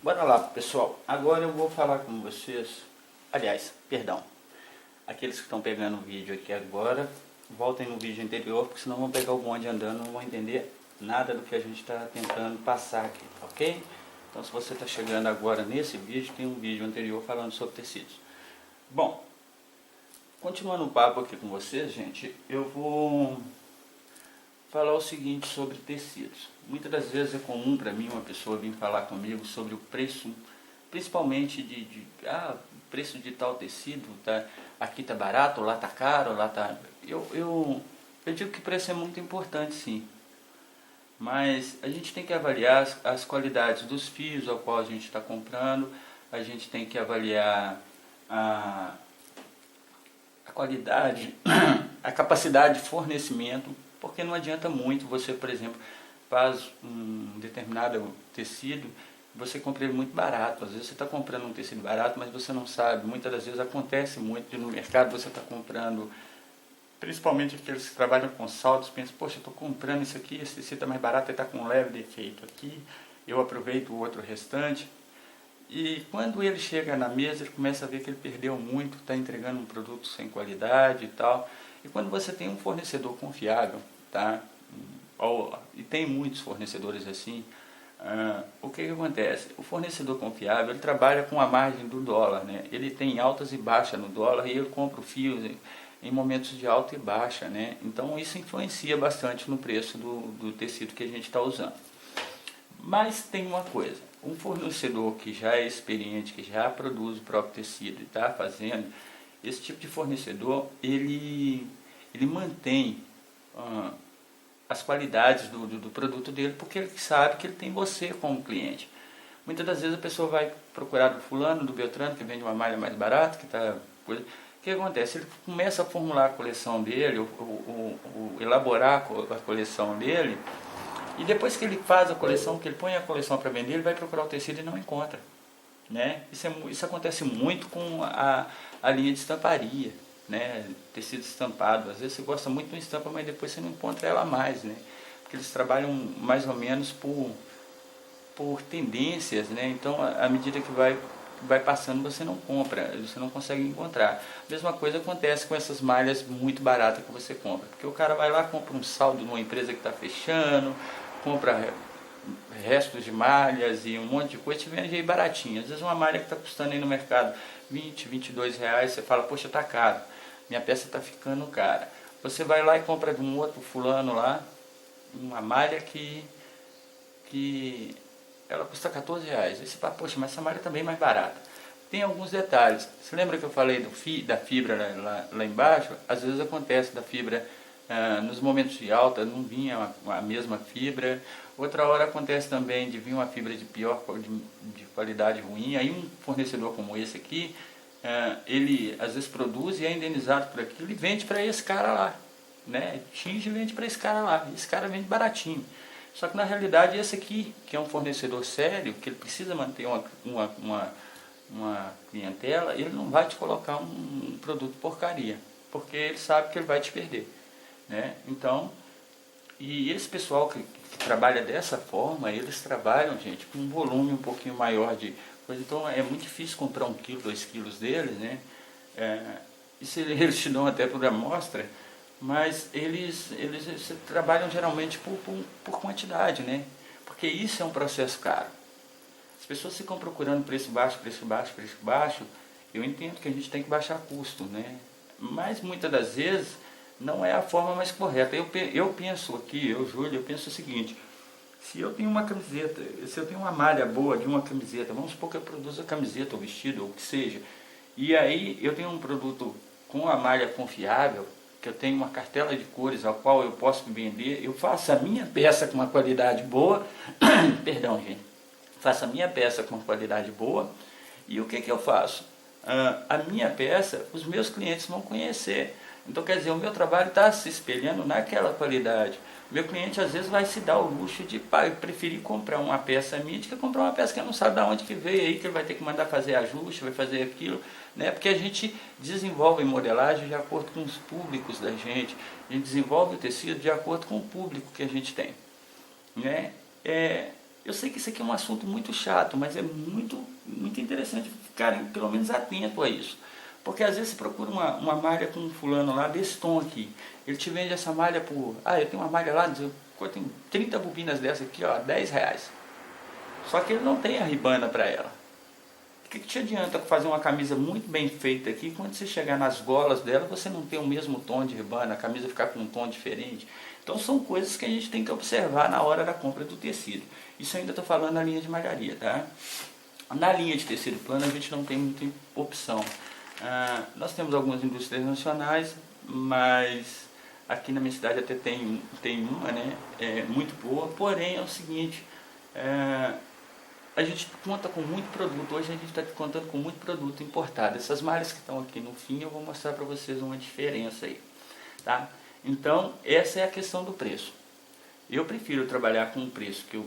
Bora lá, pessoal. Agora eu vou falar com vocês. Aliás, perdão. Aqueles que estão pegando o vídeo aqui agora, voltem no vídeo anterior, porque senão vão pegar o bonde andando, não vão entender nada do que a gente está tentando passar aqui, ok? Então, se você está chegando agora nesse vídeo, tem um vídeo anterior falando sobre tecidos. Bom, continuando o papo aqui com vocês, gente, eu vou falar o seguinte sobre tecidos. Muitas das vezes é comum para mim uma pessoa vir falar comigo sobre o preço, principalmente o preço de tal tecido, tá, aqui tá barato, lá tá caro, lá tá... Eu digo que o preço é muito importante, sim, mas a gente tem que avaliar as qualidades dos fios ao qual a gente está comprando, a gente tem que avaliar a qualidade, a capacidade de fornecimento, porque não adianta muito você, por exemplo, faz um determinado tecido, você compra ele muito barato. Às vezes você está comprando um tecido barato, mas você não sabe. Muitas das vezes acontece muito de no mercado você está comprando, principalmente aqueles que trabalham com saldos, pensam, poxa, eu estou comprando isso aqui, esse tecido está mais barato, ele está com um leve defeito aqui, eu aproveito o outro restante. E quando ele chega na mesa, ele começa a ver que ele perdeu muito, está entregando um produto sem qualidade e tal. E quando você tem um fornecedor confiável, tá? E tem muitos fornecedores assim, o que acontece? O fornecedor confiável, ele trabalha com a margem do dólar, né? Ele tem altas e baixas no dólar e ele compra o fio em momentos de alta e baixa, né? Então isso influencia bastante no preço do tecido que a gente está usando. Mas tem uma coisa, um fornecedor que já é experiente, que já produz o próprio tecido e está fazendo, esse tipo de fornecedor, ele mantém as qualidades do produto dele, porque ele sabe que ele tem você como cliente. Muitas das vezes a pessoa vai procurar do fulano, do Beltrano, que vende uma malha mais barata, que está... O que acontece? Ele começa a formular a coleção dele, elaborar a coleção dele, e depois que ele faz a coleção, que ele põe a coleção para vender, ele vai procurar o tecido e não encontra, né? Isso acontece muito com a linha de estamparia, né? Tecido estampado. Às vezes você gosta muito de uma estampa, mas depois você não encontra ela mais, né? Porque eles trabalham mais ou menos por tendências, né? Então, à medida que vai passando, você não compra, você não consegue encontrar. A mesma coisa acontece com essas malhas muito baratas que você compra, porque o cara vai lá, compra um saldo numa empresa que está fechando, compra restos de malhas e um monte de coisa, te vende aí baratinho. Às vezes uma malha que está custando aí no mercado 20, 22 reais, você fala, poxa, tá caro, minha peça está ficando cara. Você vai lá e compra de um outro fulano lá, uma malha que ela custa 14 reais. Aí você fala, poxa, mas essa malha também é mais barata. Tem alguns detalhes. Você lembra que eu falei da fibra lá embaixo? Às vezes acontece da fibra, nos momentos de alta não vinha a mesma fibra. Outra hora acontece também de vir uma fibra de pior, de qualidade ruim. Aí um fornecedor como esse aqui, ele às vezes produz e é indenizado por aquilo e vende para esse cara lá, né? Tinge e vende para esse cara lá. Esse cara vende baratinho. Só que na realidade esse aqui, que é um fornecedor sério, que ele precisa manter uma clientela, ele não vai te colocar um produto porcaria, porque ele sabe que ele vai te perder, né? Então, e esse pessoal que trabalha dessa forma, eles trabalham, gente, com um volume um pouquinho maior de coisa, então é muito difícil comprar 1 quilo, 2 quilos deles, né? Isso eles te dão até por amostra, mas eles trabalham geralmente por quantidade, né? Porque isso é um processo caro. As pessoas ficam procurando preço baixo, preço baixo, preço baixo. Eu entendo que a gente tem que baixar custo, né? Mas muitas das vezes não é a forma mais correta. Eu penso aqui, Júlio, eu penso o seguinte: se eu tenho uma camiseta, se eu tenho uma malha boa de uma camiseta, vamos supor que eu produzo a camiseta ou vestido ou o que seja, e aí eu tenho um produto com a malha confiável, que eu tenho uma cartela de cores ao qual eu posso vender, eu faço a minha peça com uma qualidade boa, perdão, gente, faço a minha peça com uma qualidade boa, e o que eu faço? A minha peça, os meus clientes vão conhecer. Então, quer dizer, o meu trabalho está se espelhando naquela qualidade. O meu cliente às vezes vai se dar o luxo de preferir comprar uma peça minha do que comprar uma peça que ele não sabe de onde que veio, aí que ele vai ter que mandar fazer ajuste, vai fazer aquilo, né? Porque a gente desenvolve modelagem de acordo com os públicos da gente, a gente desenvolve o tecido de acordo com o público que a gente tem, né? Eu sei que isso aqui é um assunto muito chato, mas é muito interessante ficarem pelo menos atento a isso. Porque às vezes você procura uma malha com um fulano lá desse tom aqui. Ele te vende essa malha por... Ah, eu tenho uma malha lá, eu tenho 30 bobinas dessa aqui, ó, R$10. Só que ele não tem a ribana para ela. O que te adianta fazer uma camisa muito bem feita aqui, quando você chegar nas golas dela, você não tem o mesmo tom de ribana, a camisa ficar com um tom diferente. Então são coisas que a gente tem que observar na hora da compra do tecido. Isso eu ainda estou falando na linha de malharia, tá? Na linha de tecido plano a gente não tem muita opção. Nós temos algumas indústrias nacionais, mas aqui na minha cidade até tem uma, né, muito boa, porém é o seguinte, a gente conta com muito produto, hoje a gente está contando com muito produto importado. Essas malhas que estão aqui no fim, eu vou mostrar para vocês uma diferença aí, tá? Então, essa é a questão do preço. Eu prefiro trabalhar com um preço que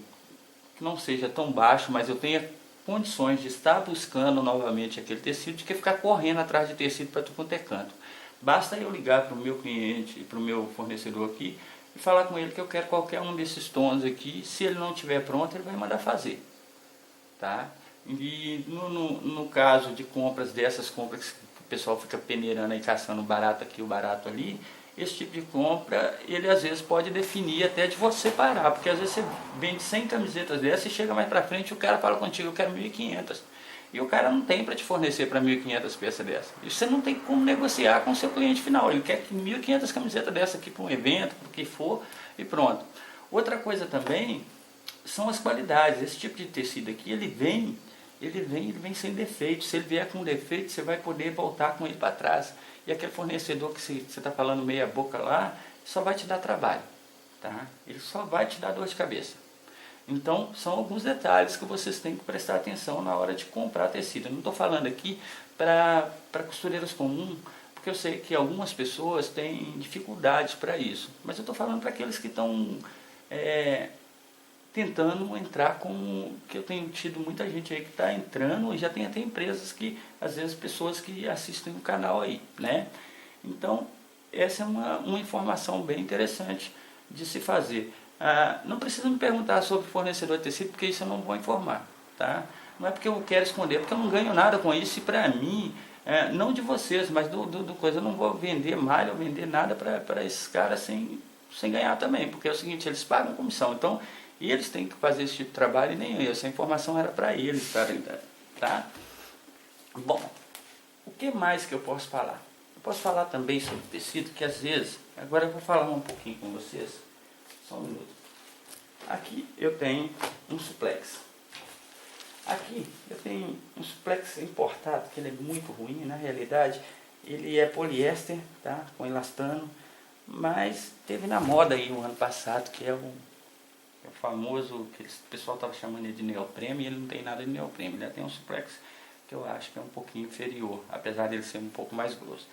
não seja tão baixo, mas eu tenha condições de estar buscando novamente aquele tecido, de que ficar correndo atrás de tecido para tudo quanto é canto. Basta eu ligar para o meu cliente, para o meu fornecedor aqui, e falar com ele que eu quero qualquer um desses tons aqui. Se ele não estiver pronto, ele vai mandar fazer. Tá? E no caso de compras, dessas compras que o pessoal fica peneirando e caçando barato aqui, o barato ali, esse tipo de compra, ele às vezes pode definir até de você parar, porque às vezes você vende 100 camisetas dessas e chega mais pra frente e o cara fala contigo, eu quero 1.500. E o cara não tem para te fornecer para 1.500 peças dessas. E você não tem como negociar com o seu cliente final. Ele quer 1.500 camisetas dessas aqui para um evento, para o que for, e pronto. Outra coisa também são as qualidades. Esse tipo de tecido aqui, ele vem sem defeito. Se ele vier com defeito, você vai poder voltar com ele para trás. E aquele fornecedor que você está falando meia boca lá, só vai te dar trabalho, tá? Ele só vai te dar dor de cabeça. Então, são alguns detalhes que vocês têm que prestar atenção na hora de comprar tecido. Eu não estou falando aqui para costureiros comuns, porque eu sei que algumas pessoas têm dificuldades para isso. Mas eu estou falando para aqueles que estão tentando entrar com... que eu tenho tido muita gente aí que está entrando, e já tem até empresas que, às vezes, pessoas que assistem o canal aí, né? Então, essa é uma informação bem interessante de se fazer. Não precisa me perguntar sobre fornecedor de tecido, porque isso eu não vou informar, tá? Não é porque eu quero esconder, porque eu não ganho nada com isso, e para mim, não de vocês, mas do coisa, eu não vou vender malha ou vender nada para esses caras sem ganhar também, porque é o seguinte, eles pagam comissão, então eles têm que fazer esse tipo de trabalho e nem eu, essa informação era para eles, tá? Bom, o que mais que eu posso falar? Eu posso falar também sobre tecido, que às vezes, agora eu vou falar um pouquinho com vocês, só um minuto. Aqui eu tenho um suplex. Aqui eu tenho um suplex importado, que ele é muito ruim, na realidade ele é poliéster, tá? Com elastano, mas teve na moda aí o ano passado, que é o famoso, que o pessoal estava chamando ele de neoprene, e ele não tem nada de neoprene, ele tem um suplex que eu acho que é um pouquinho inferior, apesar dele ser um pouco mais grosso,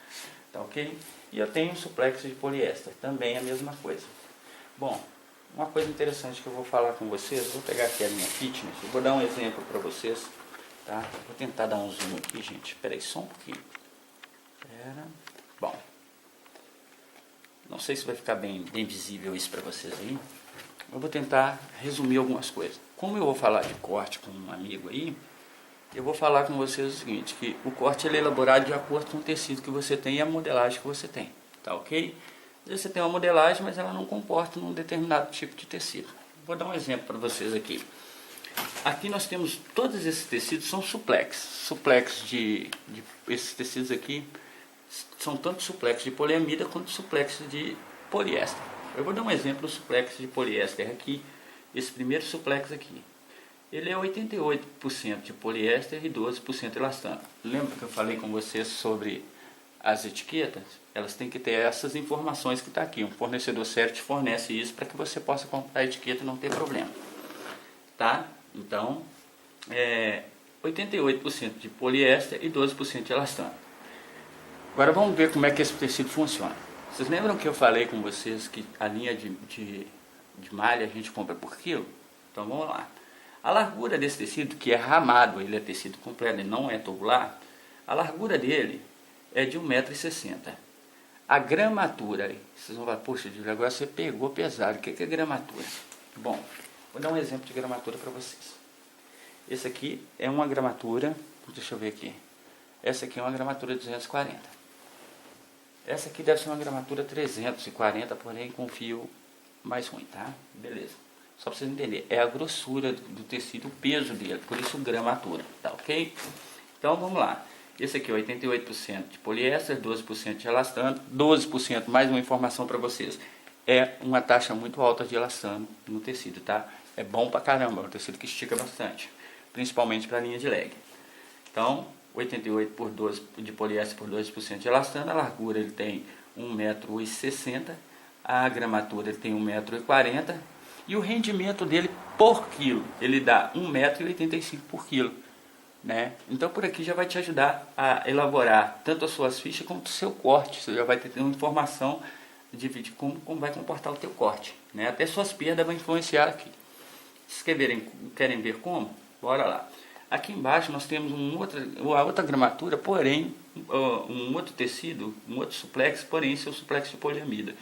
tá ok? E eu tenho um suplex de poliéster, também a mesma coisa. Bom, uma coisa interessante que eu vou falar com vocês, vou pegar aqui a minha fitness, eu vou dar um exemplo para vocês, tá? Vou tentar dar um zoom aqui, gente, espera aí só um pouquinho. Bom, não sei se vai ficar bem visível isso para vocês aí. Eu vou tentar resumir algumas coisas. Como eu vou falar de corte com um amigo aí, eu vou falar com vocês o seguinte, que o corte ele é elaborado de acordo com o tecido que você tem e a modelagem que você tem, tá ok? Às vezes você tem uma modelagem, mas ela não comporta num determinado tipo de tecido. Vou dar um exemplo para vocês aqui. Aqui nós temos, todos esses tecidos são suplex. Suplex esses tecidos aqui são tanto suplex de poliamida quanto suplex de poliéster. Eu vou dar um exemplo do suplex de poliéster aqui, esse primeiro suplex aqui. Ele é 88% de poliéster e 12% elastano. Lembra que eu falei com vocês sobre as etiquetas? Elas têm que ter essas informações que está aqui. Um fornecedor sério te fornece isso para que você possa comprar a etiqueta e não ter problema. Tá? Então, 88% de poliéster e 12% de elastano. Agora vamos ver como é que esse tecido funciona. Vocês lembram que eu falei com vocês que a linha de malha a gente compra por quilo? Então vamos lá. A largura desse tecido, que é ramado, ele é tecido completo, ele não é tubular, a largura dele é de 1,60 m. A gramatura, vocês vão falar, poxa, Júlio, agora você pegou pesado. O que é gramatura? Bom, Vou dar um exemplo de gramatura para vocês. Esse aqui é uma gramatura, deixa eu ver aqui. Essa aqui é uma gramatura 240. Essa aqui deve ser uma gramatura 340, porém com fio mais ruim, tá? Beleza. Só para vocês entenderem, é a grossura do tecido, o peso dele, por isso gramatura, tá ok? Então vamos lá. Esse aqui é 88% de poliéster, 12% de elastano, 12%, mais uma informação para vocês. É uma taxa muito alta de elastano no tecido, tá? É bom pra caramba, é um tecido que estica bastante, principalmente para a linha de leg. Então, 88 por 12 de poliéster por 12% de elastano, a largura ele tem 1,60 m, a gramatura ele tem 1,40 m, e o rendimento dele por quilo, ele dá 1,85 m por quilo. Né? Então por aqui já vai te ajudar a elaborar tanto as suas fichas quanto o seu corte. Você já vai ter uma informação de como vai comportar o teu corte, né? Até suas perdas vão influenciar aqui. Vocês querem ver como? Bora lá. Aqui embaixo nós temos uma outra gramatura, porém um outro tecido, um outro suplex, porém seu suplex de poliamida.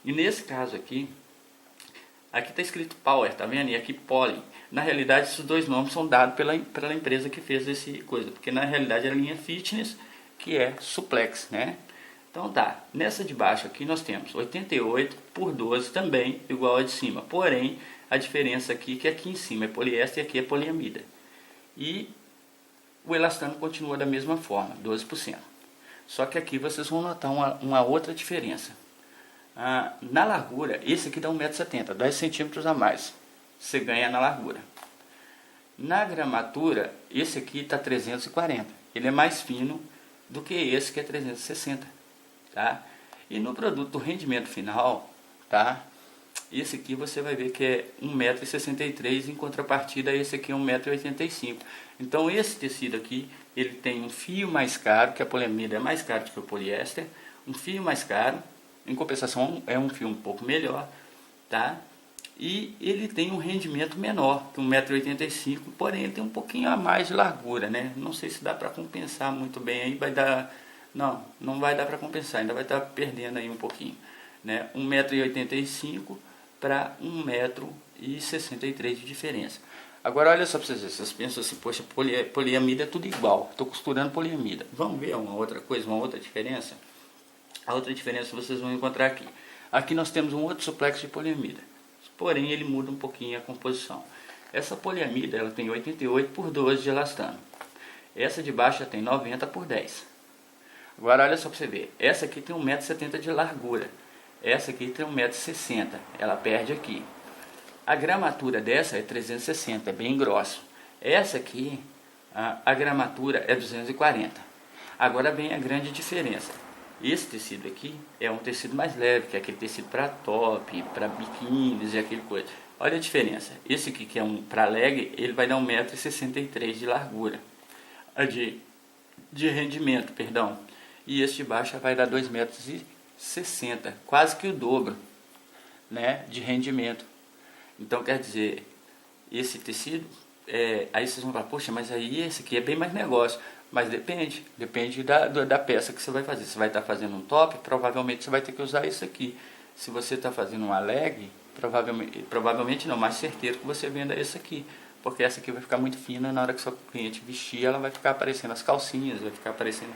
E nesse caso aqui está escrito Power, tá vendo? E aqui Poly. Na realidade, esses dois nomes são dados pela empresa que fez esse coisa, porque na realidade é a linha Fitness, que é Suplex, né? Então tá, nessa de baixo aqui nós temos 88 por 12 também, igual a de cima. Porém, a diferença aqui é que aqui em cima é poliéster e aqui é poliamida. E o elastano continua da mesma forma, 12%. Só que aqui vocês vão notar uma outra diferença. Na largura, esse aqui dá 1,70 m, 10 centímetros a mais. Você ganha na largura. Na gramatura, esse aqui está 340. Ele é mais fino do que esse que é 360. Tá? E no produto do rendimento final, tá? Esse aqui você vai ver que é 1,63 m, em contrapartida esse aqui é 1,85 m. Então esse tecido aqui, ele tem um fio mais caro, que a poliamida é mais caro do que o poliéster. Um fio mais caro. Em compensação, é um fio um pouco melhor, tá? E ele tem um rendimento menor que 1,85 m, porém ele tem um pouquinho a mais de largura, né? Não sei se dá para compensar muito bem aí, vai dar... Não vai dar para compensar, ainda vai estar perdendo aí um pouquinho, né? 1,85 m para 1,63 m de diferença. Agora olha só para vocês verem, vocês pensam assim, poxa, poliamida é tudo igual, estou costurando poliamida. Vamos ver uma outra coisa, uma outra diferença? A outra diferença vocês vão encontrar aqui. Aqui nós temos um outro suplex de poliamida, porém ele muda um pouquinho a composição. Essa poliamida ela tem 88 por 12 de elastano. Essa de baixo já tem 90 por 10. Agora olha só para você ver. Essa aqui tem 1,70 m de largura. Essa aqui tem 1,60 m. Ela perde aqui. A gramatura dessa é 360, é bem grosso. Essa aqui, a gramatura é 240. Agora vem a grande diferença. Esse tecido aqui é um tecido mais leve, que é aquele tecido para top, para biquínis e aquele coisa. Olha a diferença. Esse aqui, que é um para leg, ele vai dar 1,63 m de largura. De rendimento, perdão. E esse de baixo vai dar 2,60 m, quase que o dobro, né, de rendimento. Então quer dizer, esse tecido, aí vocês vão falar, poxa, mas aí esse aqui é bem mais negócio. Mas depende da peça que você vai fazer. Se vai estar fazendo um top, provavelmente você vai ter que usar isso aqui. Se você está fazendo uma leg, provavelmente não, mais certeiro que você venda esse aqui. Porque essa aqui vai ficar muito fina, na hora que o seu cliente vestir, ela vai ficar aparecendo as calcinhas, vai ficar aparecendo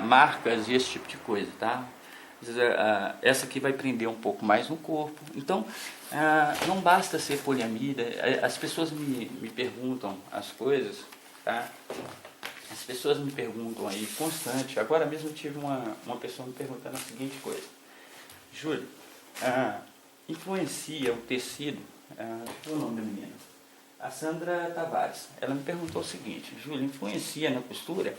marcas e esse tipo de coisa, tá? Essa aqui vai prender um pouco mais no corpo. Então, não basta ser poliamida. As pessoas me perguntam as coisas, tá? As pessoas me perguntam aí, constante. Agora mesmo eu tive uma pessoa me perguntando a seguinte coisa. Júlio, influencia o tecido... Qual é o nome da menina? A Sandra Tavares. Ela me perguntou o seguinte. Júlio, influencia na costura?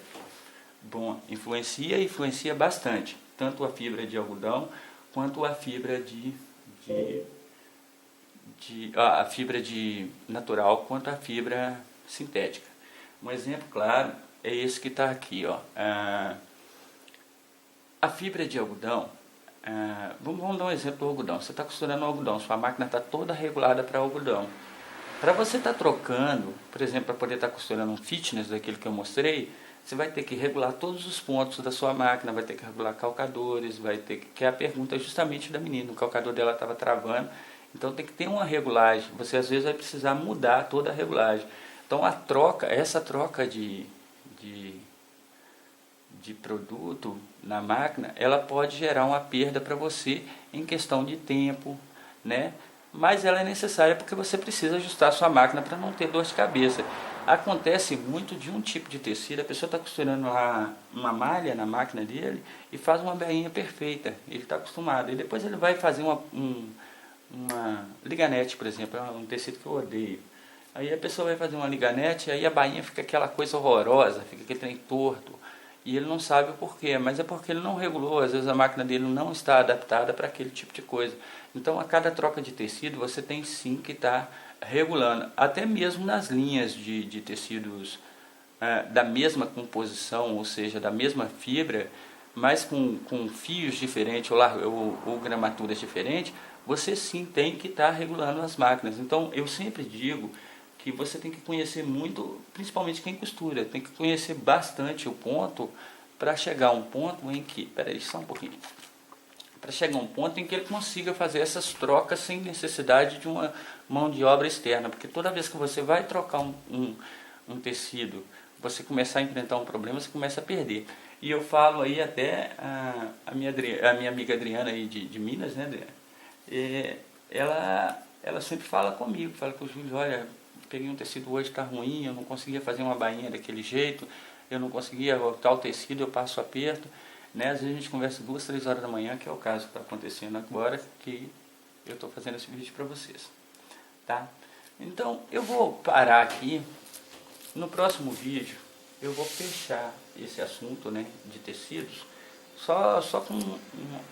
Bom, influencia bastante. Tanto a fibra de algodão, quanto a fibra a fibra de natural, quanto a fibra sintética. Um exemplo claro é esse que está aqui, ó. A fibra de algodão, vamos dar um exemplo do algodão. Você está costurando o algodão, sua máquina está toda regulada para algodão. Para você estar trocando, por exemplo, para poder estar costurando um fitness daquele que eu mostrei, você vai ter que regular todos os pontos da sua máquina, vai ter que regular calcadores, vai ter que é a pergunta justamente da menina, o calcador dela estava travando Então tem que ter uma regulagem, você às vezes vai precisar mudar toda a regulagem. Então a troca, essa troca de produto na máquina, ela pode gerar uma perda para você em questão de tempo, né? Mas ela é necessária porque você precisa ajustar a sua máquina para não ter dor de cabeça. Acontece muito de um tipo de tecido, a pessoa está costurando lá uma malha na máquina dele e faz uma bainha perfeita, ele está acostumado. E depois ele vai fazer uma liganete, por exemplo, é um tecido que eu odeio. Aí a pessoa vai fazer uma liganete, aí a bainha fica aquela coisa horrorosa, fica aquele trem torto. E ele não sabe o porquê, mas é porque ele não regulou, às vezes a máquina dele não está adaptada para aquele tipo de coisa. Então a cada troca de tecido você tem sim que estar regulando, até mesmo nas linhas de tecidos da mesma composição, ou seja, da mesma fibra, mas com fios diferentes ou gramaturas diferentes, você sim tem que estar regulando as máquinas. Então eu sempre digo que você tem que conhecer muito, principalmente quem costura, tem que conhecer bastante o ponto para chegar a um ponto em que, peraí só um pouquinho, para chegar a um ponto em que ele consiga fazer essas trocas sem necessidade de uma mão de obra externa, porque toda vez que você vai trocar um tecido, você começar a enfrentar um problema, você começa a perder. E eu falo aí até a minha amiga Adriana aí de Minas, né, Adriana? Ela sempre fala comigo, fala com o Júlio, olha, peguei um tecido hoje, está ruim, eu não conseguia fazer uma bainha daquele jeito, eu não conseguia tal tecido, eu passo aperto, né? Às vezes a gente conversa 2, 3 horas da manhã, que é o caso que está acontecendo agora, que eu estou fazendo esse vídeo para vocês, tá? Então eu vou parar aqui, no próximo vídeo eu vou fechar esse assunto, né, de tecidos, só com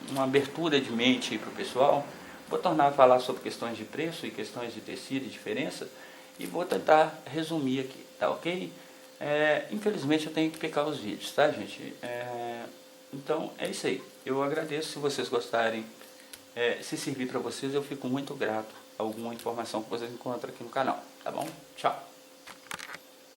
uma abertura de mente para o pessoal. Vou tornar a falar sobre questões de preço e questões de tecido e diferença, e vou tentar resumir aqui, tá ok? Infelizmente eu tenho que picar os vídeos, tá, gente? Então é isso aí. Eu agradeço se vocês gostarem. Se servir para vocês, eu fico muito grato a alguma informação que vocês encontram aqui no canal, tá bom? Tchau!